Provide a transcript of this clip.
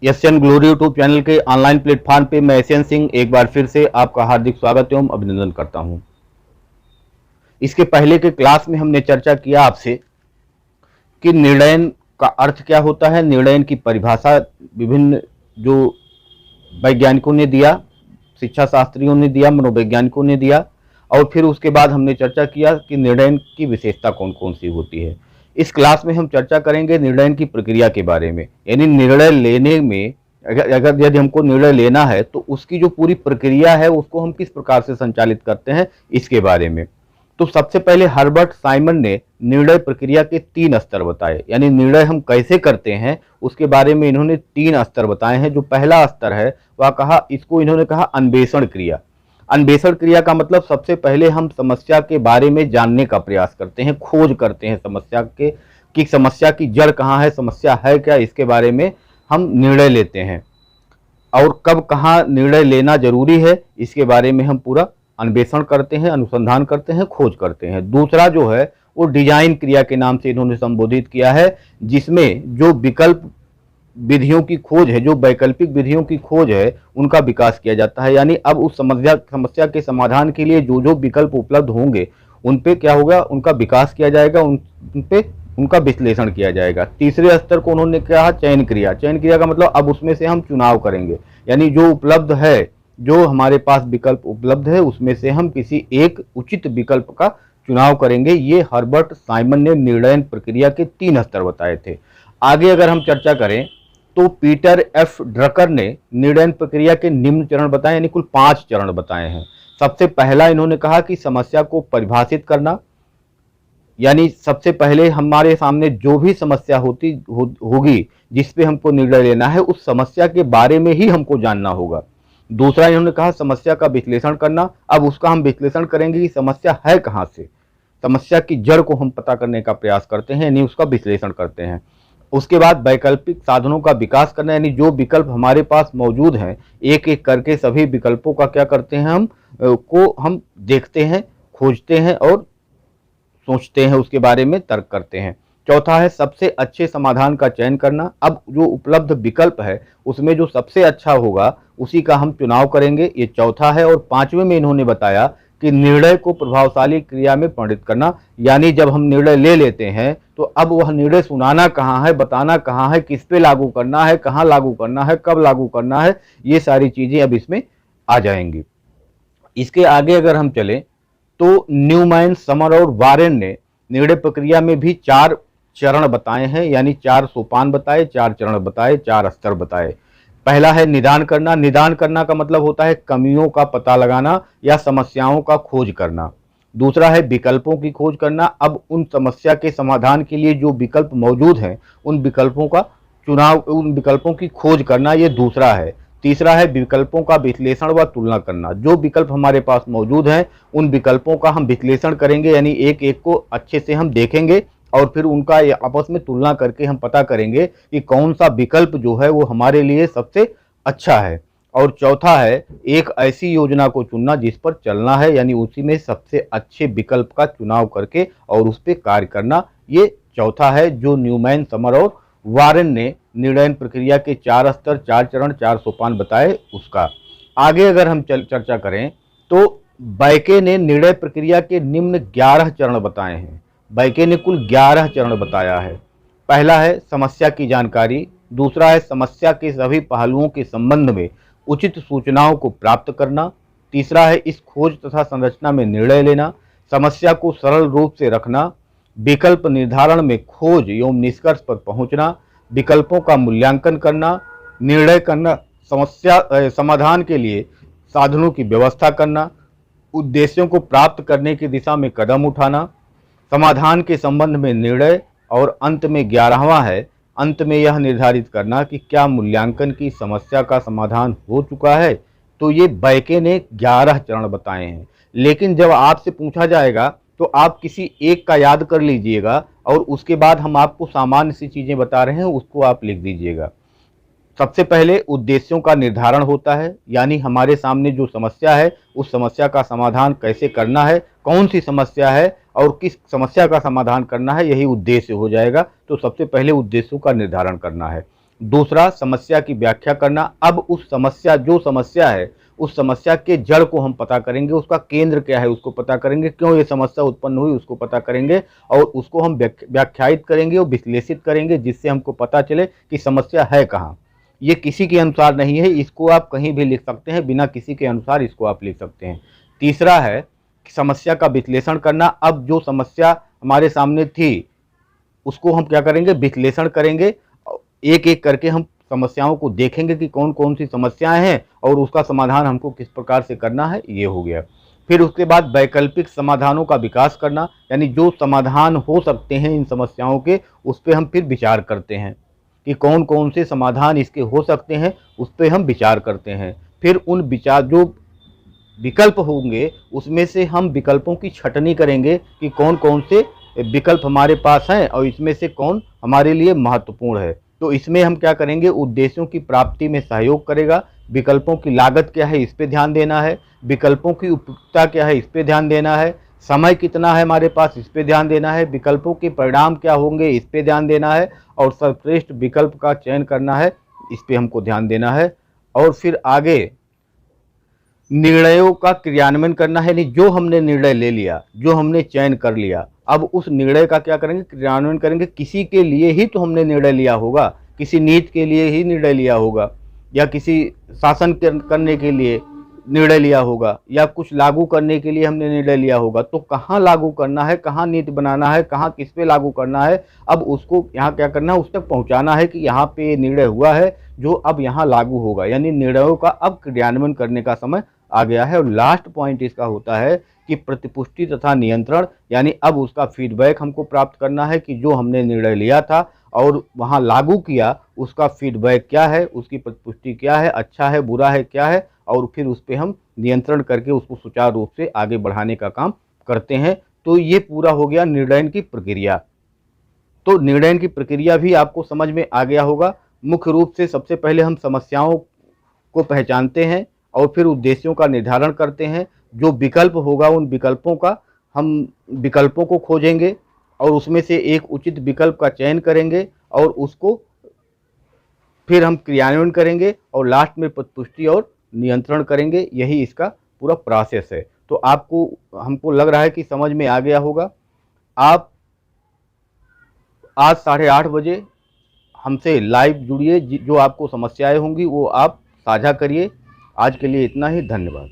Asian glory YouTube channel के online platform पे मैं एशियन सिंह एक बार फिर से आपका हार्दिक स्वागत एवं अभिनंदन करता हूं। इसके पहले के क्लास में हमने चर्चा किया आपसे कि निर्णयन का अर्थ क्या होता है, निर्णयन की परिभाषा विभिन्न जो वैज्ञानिकों ने दिया, शिक्षा शास्त्रियों ने दिया, मनोवैज्ञानिकों ने दिया, और फिर उसके बाद हमने चर्चा किया कि निर्णयन की विशेषता कौन कौन सी होती है। इस क्लास में हम चर्चा करेंगे निर्णयन की प्रक्रिया के बारे में, यानी निर्णय लेने में अगर यदि हमको निर्णय लेना है तो उसकी जो पूरी प्रक्रिया है उसको हम किस प्रकार से संचालित करते हैं इसके बारे में। तो सबसे पहले हर्बर्ट साइमन ने निर्णय प्रक्रिया के 3 स्तर बताए, यानी निर्णय हम कैसे करते हैं उसके बारे में इन्होंने 3 स्तर बताए हैं। जो पहला स्तर है वह इन्होंने कहा अन्वेषण क्रिया। अन्वेषण क्रिया का मतलब सबसे पहले हम समस्या के बारे में जानने का प्रयास करते हैं, खोज करते हैं समस्या के कि समस्या की जड़ कहाँ है, समस्या है क्या, इसके बारे में हम निर्णय लेते हैं और कब कहाँ निर्णय लेना जरूरी है इसके बारे में हम पूरा अन्वेषण करते हैं, अनुसंधान करते हैं, खोज करते हैं। दूसरा जो है वो डिजाइन क्रिया के नाम से इन्होंने संबोधित किया है, जिसमें जो विकल्प विधियों की खोज है, जो वैकल्पिक विधियों की खोज है उनका विकास किया जाता है। यानी अब उस समस्या के समाधान के लिए जो जो विकल्प उपलब्ध होंगे उन पे क्या होगा, उनका विकास किया जाएगा, उन पे उनका विश्लेषण किया जाएगा। तीसरे स्तर को उन्होंने कहा चयन क्रिया। चयन क्रिया का मतलब अब उसमें से हम चुनाव करेंगे, यानी जो उपलब्ध है, जो हमारे पास विकल्प उपलब्ध है उसमें से हम किसी एक उचित विकल्प का चुनाव करेंगे। ये हर्बर्ट साइमन ने निर्णय प्रक्रिया के 3 स्तर बताए थे। आगे अगर हम चर्चा करें तो पीटर एफ ड्रकर ने निर्णय प्रक्रिया के निम्न चरण बताए, यानी कुल 5 चरण बताए हैं। सबसे पहला इन्होंने कहा कि समस्या को परिभाषित करना, यानी सबसे पहले हमारे सामने जो भी समस्या होगी जिस पे हमको निर्णय लेना है उस समस्या के बारे में ही हमको जानना होगा। दूसरा इन्होंने कहा समस्या का विश्लेषण करना। अब उसका हम विश्लेषण करेंगे कि समस्या है कहाँ से, समस्या की जड़ को हम पता करने का प्रयास करते हैं, यानी उसका विश्लेषण करते हैं। उसके बाद वैकल्पिक साधनों का विकास करना, यानी जो विकल्प हमारे पास मौजूद हैं एक एक करके सभी विकल्पों का क्या करते हैं, हम देखते हैं, खोजते हैं और सोचते हैं, उसके बारे में तर्क करते हैं। चौथा है सबसे अच्छे समाधान का चयन करना। अब जो उपलब्ध विकल्प है उसमें जो सबसे अच्छा होगा उसी का हम चुनाव करेंगे, ये चौथा है। और 5वें में इन्होंने बताया कि निर्णय को प्रभावशाली क्रिया में परिणत करना, यानी जब हम निर्णय ले लेते हैं तो अब वह निर्णय सुनाना कहाँ है, बताना कहाँ है, किस पे लागू करना है, कहाँ लागू करना है, कब लागू करना है, ये सारी चीजें अब इसमें आ जाएंगी। इसके आगे अगर हम चलें तो न्यूमैन, समर और वारेन ने निर्णय प्रक्रिया में भी 4 चरण बताए हैं, यानी 4 सोपान बताए, 4 चरण बताए, 4 स्तर बताए। पहला है निदान करना। निदान करना का मतलब होता है कमियों का पता लगाना या समस्याओं का खोज करना। दूसरा है विकल्पों की खोज करना। अब उन समस्या के समाधान के लिए जो विकल्प मौजूद हैं उन विकल्पों का चुनाव, उन विकल्पों की खोज करना, ये दूसरा है। तीसरा है विकल्पों का विश्लेषण व तुलना करना। जो विकल्प हमारे पास मौजूद हैं उन विकल्पों का हम विश्लेषण करेंगे, यानी एक एक को अच्छे से हम देखेंगे और फिर उनका आपस में तुलना करके हम पता करेंगे कि कौन सा विकल्प जो है वो हमारे लिए सबसे अच्छा है। और चौथा है एक ऐसी योजना को चुनना जिस पर चलना है, यानी उसी में सबसे अच्छे विकल्प का चुनाव करके और उस पर कार्य करना। ये चौथा है जो न्यूमैन, समर और वारेन ने निर्णय प्रक्रिया के 4 स्तर, 4 चरण, 4 सोपान बताए उसका। आगे अगर हम चर्चा करें तो बैके ने निर्णय प्रक्रिया के निम्न 11 चरण बताए हैं। बैके ने कुल 11 चरण बताया है। पहला है समस्या की जानकारी। दूसरा है समस्या के सभी पहलुओं के संबंध में उचित सूचनाओं को प्राप्त करना। तीसरा है इस खोज तथा संरचना में निर्णय लेना। समस्या को सरल रूप से रखना। विकल्प निर्धारण में खोज एवं निष्कर्ष पर पहुंचना। विकल्पों का मूल्यांकन करना। निर्णय करना। समस्या समाधान के लिए साधनों की व्यवस्था करना। उद्देश्यों को प्राप्त करने की दिशा में कदम उठाना। समाधान के संबंध में निर्णय। और अंत में 11वां है, अंत में यह निर्धारित करना कि क्या मूल्यांकन की समस्या का समाधान हो चुका है। तो ये बैके ने 11 चरण बताए हैं। लेकिन जब आपसे पूछा जाएगा तो आप किसी एक का याद कर लीजिएगा और उसके बाद हम आपको सामान्य सी चीजें बता रहे हैं उसको आप लिख दीजिएगा। सबसे पहले उद्देश्यों का निर्धारण होता है, यानी हमारे सामने जो समस्या है उस समस्या का समाधान कैसे करना है, कौन सी समस्या है और किस समस्या का समाधान करना है, यही उद्देश्य हो जाएगा। तो सबसे पहले उद्देश्यों का निर्धारण करना है। दूसरा, समस्या की व्याख्या करना। अब उस समस्या, जो समस्या है, उस समस्या के जड़ को हम पता करेंगे, उसका केंद्र क्या है उसको पता करेंगे, क्यों ये समस्या उत्पन्न हुई उसको पता करेंगे, और उसको हम व्याख्यायित करेंगे और विश्लेषित करेंगे, जिससे हमको पता चले कि समस्या है कहाँ। ये किसी के अनुसार नहीं है, इसको आप कहीं भी लिख सकते हैं, बिना किसी के अनुसार इसको आप लिख सकते हैं। तीसरा है समस्या का विश्लेषण करना। अब जो समस्या हमारे सामने थी उसको हम क्या करेंगे, विश्लेषण करेंगे, एक एक करके हम समस्याओं को देखेंगे कि कौन कौन सी समस्याएं हैं और उसका समाधान हमको किस प्रकार से करना है, ये हो गया। फिर उसके बाद वैकल्पिक समाधानों का विकास करना, यानी जो समाधान हो सकते हैं इन समस्याओं के, उस पर हम फिर विचार करते हैं कि कौन कौन से समाधान इसके हो सकते हैं, उस पर हम विचार करते हैं। फिर उन विचार, जो विकल्प होंगे उसमें से हम विकल्पों की छटनी करेंगे कि कौन कौन से विकल्प हमारे पास हैं और इसमें से कौन हमारे लिए महत्वपूर्ण है। तो इसमें हम क्या करेंगे, उद्देश्यों की प्राप्ति में सहयोग करेगा। विकल्पों की लागत क्या है, इस पे ध्यान देना है। विकल्पों की उपयुक्तता क्या है, इस पे ध्यान देना है। समय कितना है हमारे पास, इस पे ध्यान देना है। विकल्पों के परिणाम क्या होंगे, इस पे ध्यान देना है। और सर्वश्रेष्ठ विकल्प का चयन करना है, इस पे हमको ध्यान देना है। और फिर आगे निर्णयों का क्रियान्वयन करना है, नहीं जो हमने निर्णय ले लिया, जो हमने चयन कर लिया, अब उस निर्णय का क्या करेंगे, क्रियान्वयन करेंगे। किसी के लिए ही तो हमने निर्णय लिया होगा, किसी नीति के लिए ही निर्णय लिया होगा, या किसी शासन करने के लिए निर्णय लिया होगा, या कुछ लागू करने के लिए हमने निर्णय लिया होगा। तो कहाँ लागू करना है, कहाँ नीति बनाना है, कहाँ किस पे लागू करना है, अब उसको यहाँ क्या करना है, उस तक पहुँचाना है कि यहाँ पे निर्णय हुआ है जो अब यहाँ लागू होगा, यानी निर्णयों का अब क्रियान्वयन करने का समय आ गया है। और लास्ट पॉइंट इसका होता है कि प्रतिपुष्टि तथा नियंत्रण, यानी अब उसका फीडबैक हमको प्राप्त करना है कि जो हमने निर्णय लिया था और वहाँ लागू किया, उसका फीडबैक क्या है, उसकी प्रतिपुष्टि क्या है, अच्छा है बुरा है क्या है, और फिर उस पर हम नियंत्रण करके उसको सुचारू रूप से आगे बढ़ाने का काम करते हैं। तो ये पूरा हो गया निर्णय की प्रक्रिया। तो निर्णय की प्रक्रिया भी आपको समझ में आ गया होगा। मुख्य रूप से सबसे पहले हम समस्याओं को पहचानते हैं और फिर उद्देश्यों का निर्धारण करते हैं। जो विकल्प होगा उन विकल्पों का हम विकल्पों को खोजेंगे और उसमें से एक उचित विकल्प का चयन करेंगे और उसको फिर हम क्रियान्वयन करेंगे और लास्ट में प्रतिपुष्टि और नियंत्रण करेंगे। यही इसका पूरा प्रोसेस है। तो आपको, हमको लग रहा है कि समझ में आ गया होगा। आप आज 8:30 बजे हमसे लाइव जुड़िए, जो आपको समस्याएं होंगी वो आप साझा करिए। आज के लिए इतना ही, धन्यवाद।